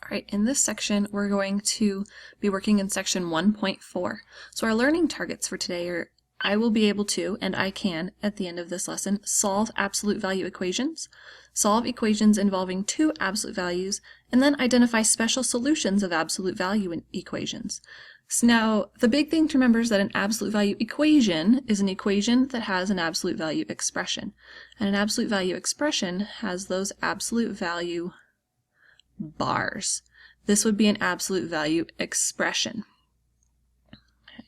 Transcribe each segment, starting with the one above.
Alright, in this section we're going to be working in section 1.4. So our learning targets for today are I will be able to, and I can, at the end of this lesson, solve absolute value equations, solve equations involving two absolute values, and then identify special solutions of absolute value equations. So now, the big thing to remember is that an absolute value equation is an equation that has an absolute value expression. And an absolute value expression has those absolute value bars. This would be an absolute value expression. Okay.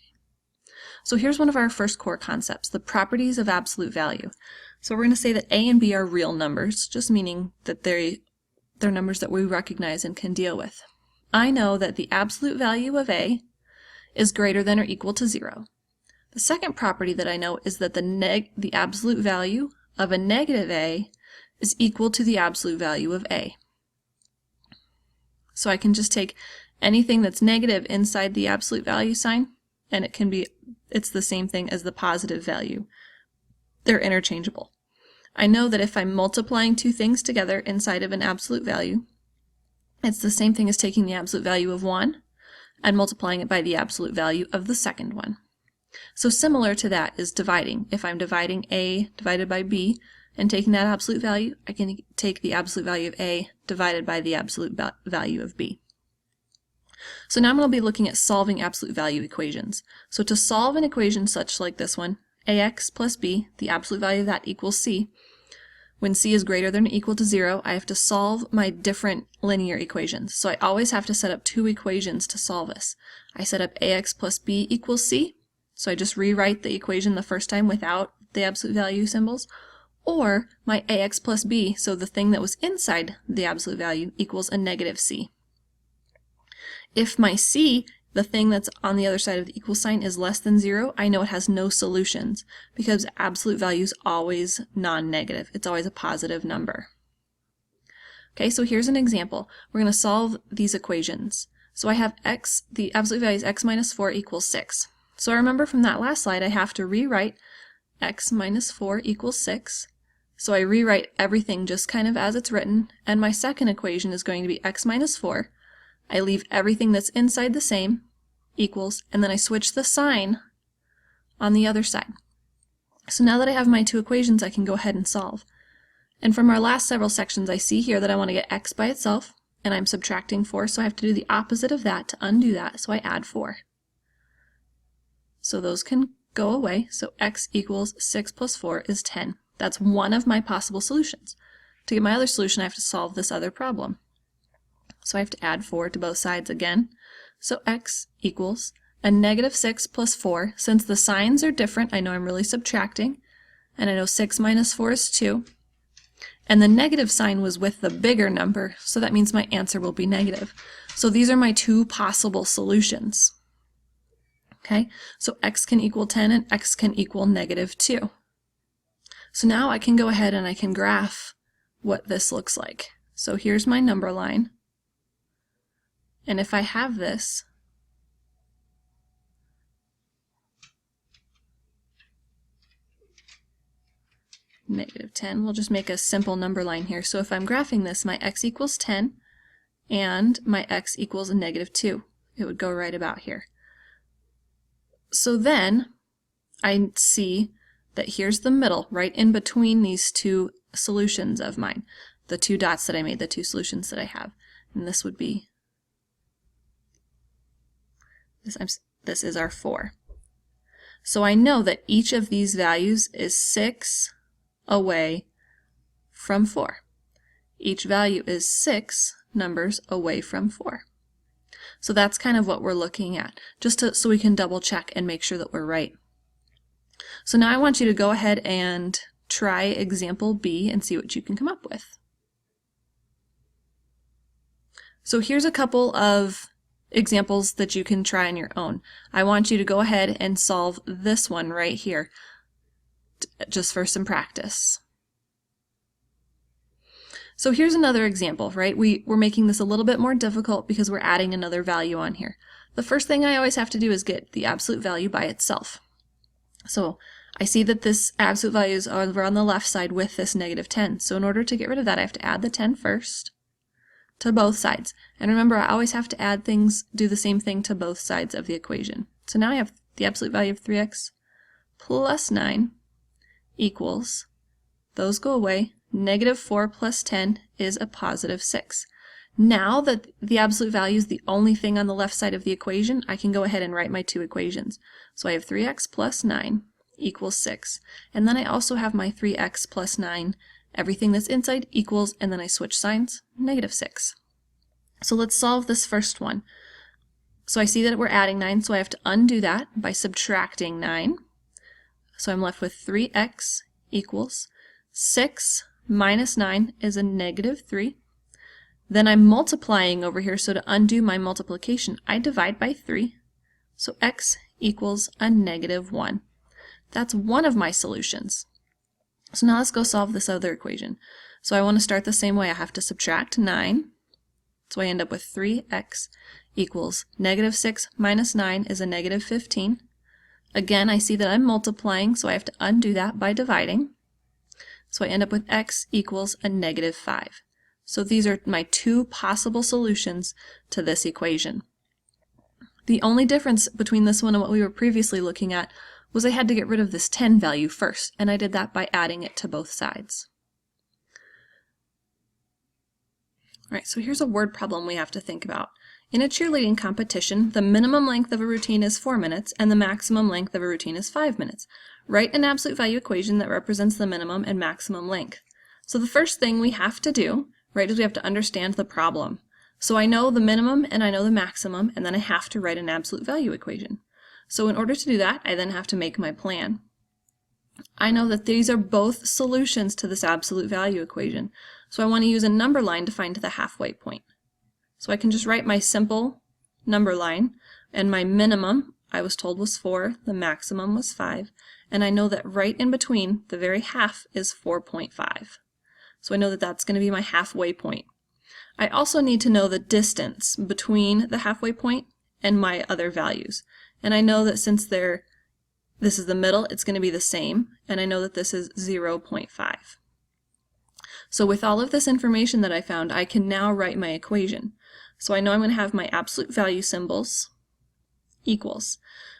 So here's one of our first core concepts, the properties of absolute value. So we're going to say that A and B are real numbers, just meaning that they're numbers that we recognize and can deal with. I know that the absolute value of A is greater than or equal to 0. The second property that I know is that the absolute value of a negative A is equal to the absolute value of A. So I can just take anything that's negative inside the absolute value sign, and it's the same thing as the positive value. They're interchangeable. I know that if I'm multiplying two things together inside of an absolute value, it's the same thing as taking the absolute value of one and multiplying it by the absolute value of the second one. So similar to that is dividing. If I'm dividing A divided by B and taking that absolute value, I can take the absolute value of A divided by the absolute value of B. So now I'm going to be looking at solving absolute value equations. So to solve an equation such like this one, ax plus b, the absolute value of that equals c. When c is greater than or equal to 0, I have to solve my different linear equations. So I always have to set up two equations to solve this. I set up ax plus b equals c, so I just rewrite the equation the first time without the absolute value symbols, or my ax plus b, so the thing that was inside the absolute value, equals a negative c. If my c, the thing that's on the other side of the equal sign, is less than 0, I know it has no solutions, because absolute value is always non-negative. It's always a positive number. Okay, so here's an example. We're going to solve these equations. So I have x, the absolute value is x minus 4 equals 6. So I remember from that last slide I have to rewrite x minus 4 equals 6. So I rewrite everything just kind of as it's written, and my second equation is going to be x minus 4. I leave everything that's inside the same, equals, and then I switch the sign on the other side. So now that I have my two equations, I can go ahead and solve. And from our last several sections, I see here that I want to get x by itself, and I'm subtracting 4, so I have to do the opposite of that to undo that, so I add 4. So those can go away, so x equals 6 plus 4 is 10. That's one of my possible solutions. To get my other solution, I have to solve this other problem. So I have to add 4 to both sides again. So x equals a negative 6 plus 4. Since the signs are different, I know I'm really subtracting. And I know 6 minus 4 is 2. And the negative sign was with the bigger number, so that means my answer will be negative. So these are my two possible solutions. Okay, so x can equal 10 and x can equal negative 2. So now I can go ahead and I can graph what this looks like. So here's my number line. And if I have this, negative 10, we'll just make a simple number line here. So if I'm graphing this, my x equals 10 and my x equals a negative 2. It would go right about here. So then I see that here's the middle, right in between these two solutions of mine, the two dots that I made, the two solutions that I have. And this would be this is our 4. So I know that each of these values is 6 away from 4. Each value is 6 numbers away from 4. So that's kind of what we're looking at, so we can double check and make sure that we're right. So now I want you to go ahead and try example B and see what you can come up with. So here's a couple of examples that you can try on your own. I want you to go ahead and solve this one right here, just for some practice. So here's another example, right? We're making this a little bit more difficult because we're adding another value on here. The first thing I always have to do is get the absolute value by itself. So I see that this absolute value is over on the left side with this negative 10. So in order to get rid of that, I have to add the 10 first, to both sides. And remember, I always have to add things, do the same thing to both sides of the equation. So now I have the absolute value of 3x plus 9 equals, those go away, negative 4 plus 10 is a positive 6. Now that the absolute value is the only thing on the left side of the equation, I can go ahead and write my two equations. So I have 3x plus 9 equals 6. And then I also have my 3x plus 9, everything that's inside equals, and then I switch signs, negative 6. So let's solve this first one. So I see that we're adding 9, so I have to undo that by subtracting 9. So I'm left with 3x equals 6 minus 9 is a negative 3. Then I'm multiplying over here, so to undo my multiplication, I divide by 3. So x equals a negative 1. That's one of my solutions. So now let's go solve this other equation. So I want to start the same way. I have to subtract 9. So I end up with 3x equals negative 6 minus 9 is a negative 15. Again, I see that I'm multiplying, so I have to undo that by dividing. So I end up with x equals a negative 5. So these are my two possible solutions to this equation. The only difference between this one and what we were previously looking at was I had to get rid of this 10 value first, and I did that by adding it to both sides. All right, so here's a word problem we have to think about. In a cheerleading competition, the minimum length of a routine is 4 minutes, and the maximum length of a routine is 5 minutes. Write an absolute value equation that represents the minimum and maximum length. So the first thing we have to do, right, is we have to understand the problem. So I know the minimum and I know the maximum, and then I have to write an absolute value equation. So in order to do that, I then have to make my plan. I know that these are both solutions to this absolute value equation, so I want to use a number line to find the halfway point. So I can just write my simple number line, and my minimum, I was told, was 4, the maximum was 5, and I know that right in between, the very half is 4.5. So I know that that's going to be my halfway point. I also need to know the distance between the halfway point and my other values. And I know that since this is the middle, it's going to be the same, and I know that this is 0.5. So with all of this information that I found, I can now write my equation. So I know I'm going to have my absolute value symbols equals.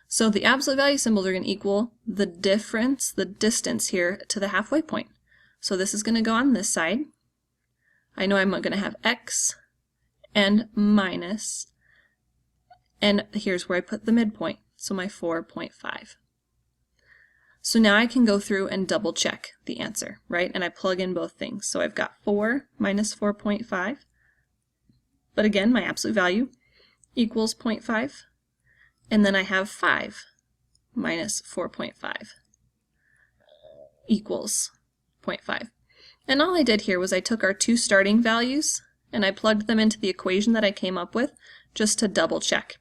So the absolute value symbols are going to equal the difference, the distance here to the halfway point. So this is going to go on this side. I know I'm going to have x and minus, and here's where I put the midpoint, so my 4.5. So now I can go through and double check the answer, right? And I plug in both things. So I've got 4 minus 4.5, but again, my absolute value equals 0.5, and then I have 5 minus 4.5 equals 0.5. And all I did here was I took our two starting values and I plugged them into the equation that I came up with just to double check.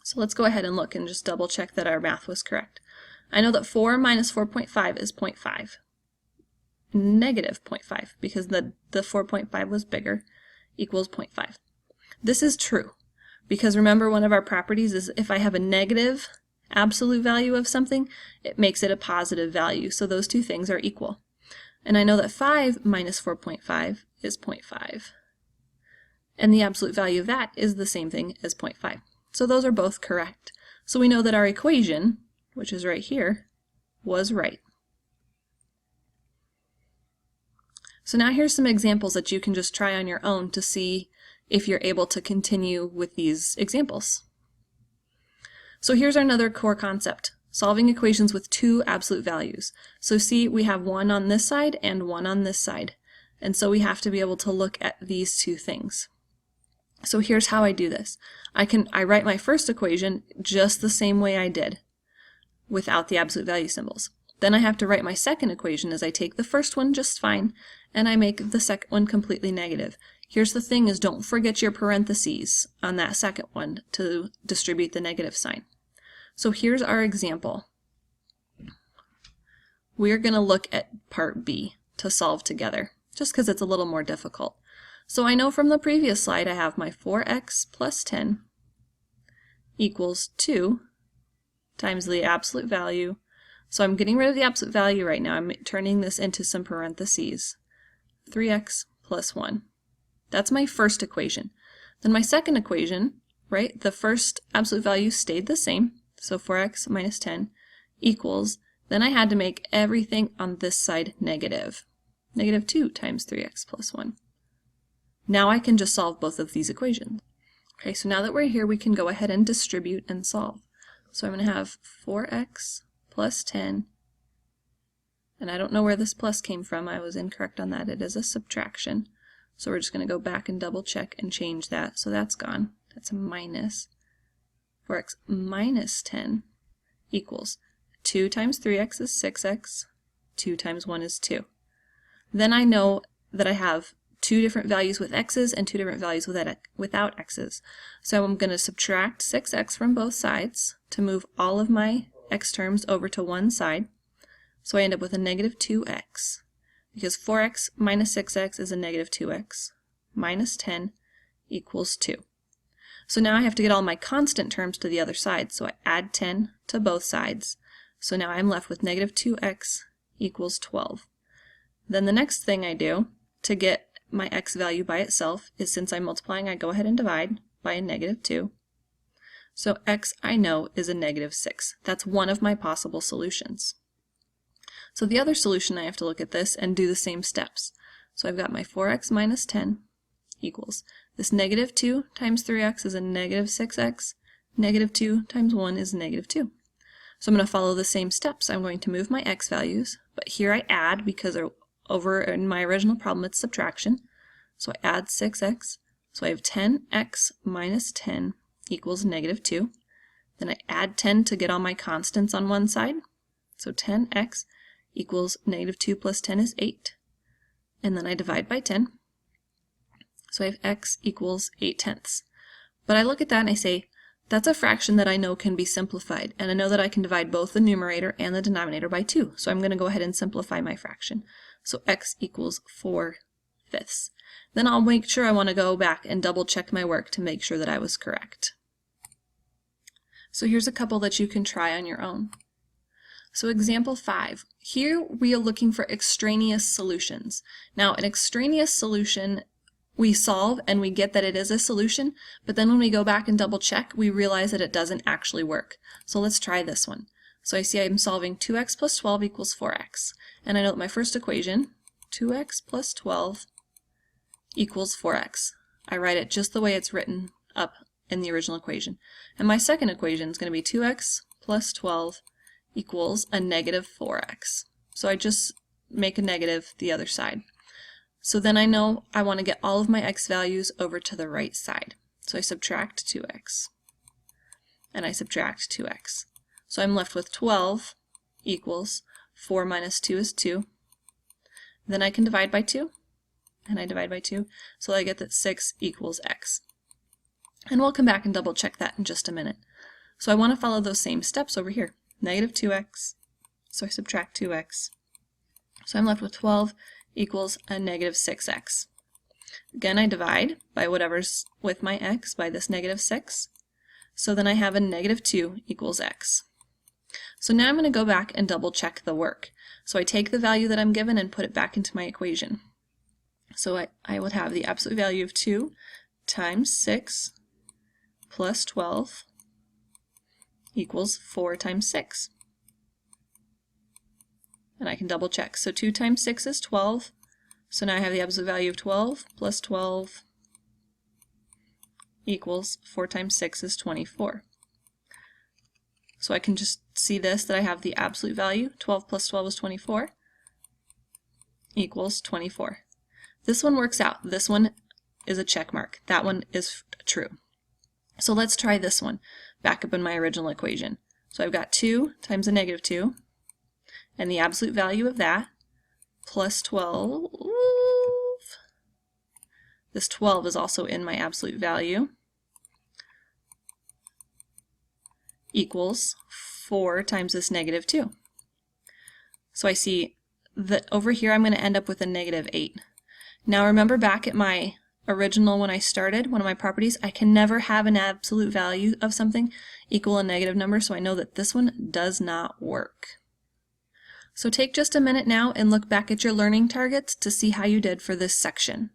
So let's go ahead and look and just double check that our math was correct. I know that 4 minus 4.5 is 0.5. Negative 0.5, because the 4.5 was bigger, equals 0.5. This is true, because remember, one of our properties is if I have a negative absolute value of something, it makes it a positive value. So those two things are equal. And I know that 5 minus 4.5 is 0.5. And the absolute value of that is the same thing as 0.5. So those are both correct. So we know that our equation, which is right here, was right. So now here's some examples that you can just try on your own to see if you're able to continue with these examples. So here's another core concept, solving equations with two absolute values. So see, we have one on this side and one on this side. And so we have to be able to look at these two things. So here's how I do this. I write my first equation just the same way I did, without the absolute value symbols. Then I have to write my second equation as I take the first one just fine, and I make the second one completely negative. Here's the thing is, don't forget your parentheses on that second one to distribute the negative sign. So here's our example. We're going to look at part B to solve together, just because it's a little more difficult. So I know from the previous slide I have my 4x plus 10 equals 2 times the absolute value. So I'm getting rid of the absolute value right now. I'm turning this into some parentheses. 3x plus 1. That's my first equation. Then my second equation, right, the first absolute value stayed the same, so 4x minus 10 equals, then I had to make everything on this side negative. Negative 2 times 3x plus 1. Now I can just solve both of these equations. Okay, so now that we're here, we can go ahead and distribute and solve. So I'm going to have 4x plus 10, and I don't know where this plus came from. I was incorrect on that. It is a subtraction. So we're just going to go back and double check and change that. So that's gone. That's a minus. 4x minus 10 equals 2 times 3x is 6x, 2 times 1 is 2. Then I know that I have two different values with x's and two different values without x's. So I'm going to subtract 6x from both sides to move all of my x terms over to one side. So I end up with a negative 2x, because 4x minus 6x is a negative 2x, minus 10 equals 2. So now I have to get all my constant terms to the other side, so I add 10 to both sides. So now I'm left with negative 2x equals 12. Then the next thing I do to get my x value by itself is, since I'm multiplying, I go ahead and divide by a negative 2. So x, I know, is a negative 6. That's one of my possible solutions. So the other solution, I have to look at this and do the same steps. So I've got my 4x minus 10 equals, this negative 2 times 3x is a negative 6x, negative 2 times 1 is negative 2. So I'm going to follow the same steps. I'm going to move my x values, but here I add, because over in my original problem it's subtraction. So I add 6x, so I have 10x minus 10 equals negative 2. Then I add 10 to get all my constants on one side. So 10x equals negative 2 plus 10 is 8. And then I divide by 10. So I have x equals 8/10. But I look at that and I say, that's a fraction that I know can be simplified. And I know that I can divide both the numerator and the denominator by 2. So I'm going to go ahead and simplify my fraction. So x equals 4/5. Then I'll make sure I want to go back and double check my work to make sure that I was correct. So here's a couple that you can try on your own. So example 5. Here we are looking for extraneous solutions. Now an extraneous solution we solve and we get that it is a solution, but then when we go back and double check, we realize that it doesn't actually work. So let's try this one. So I see I'm solving 2x plus 12 equals 4x. And I know that my first equation, 2x plus 12 equals 4x. I write it just the way it's written up in the original equation. And my second equation is going to be 2x plus 12 equals a negative 4x. So I just make a negative the other side. So then I know I want to get all of my x values over to the right side. So I subtract 2x. And I subtract 2x. So I'm left with 12 equals 4 minus 2 is 2. Then I can divide by 2. And I divide by 2. So I get that 6 equals x. And we'll come back and double check that in just a minute. So I want to follow those same steps over here. Negative 2x. So I subtract 2x. So I'm left with 12 equals a negative 6x. Again, I divide by whatever's with my x by this negative 6. So then I have a negative 2 equals x. So now I'm going to go back and double check the work. So I take the value that I'm given and put it back into my equation. So I would have the absolute value of 2 times 6 plus 12 equals 4 times 6. And I can double check. So 2 times 6 is 12. So now I have the absolute value of 12 plus 12 equals 4 times 6 is 24. So I can just see this, that I have the absolute value, 12 plus 12 is 24, equals 24. This one works out. This one is a check mark. That one is true. So let's try this one back up in my original equation. So I've got 2 times a negative 2, and the absolute value of that, plus 12. This 12 is also in my absolute value, equals 4 times this negative 2. So I see that over here I'm going to end up with a negative 8. Now remember back at my original when I started, one of my properties, I can never have an absolute value of something equal a negative number, so I know that this one does not work. So take just a minute now and look back at your learning targets to see how you did for this section.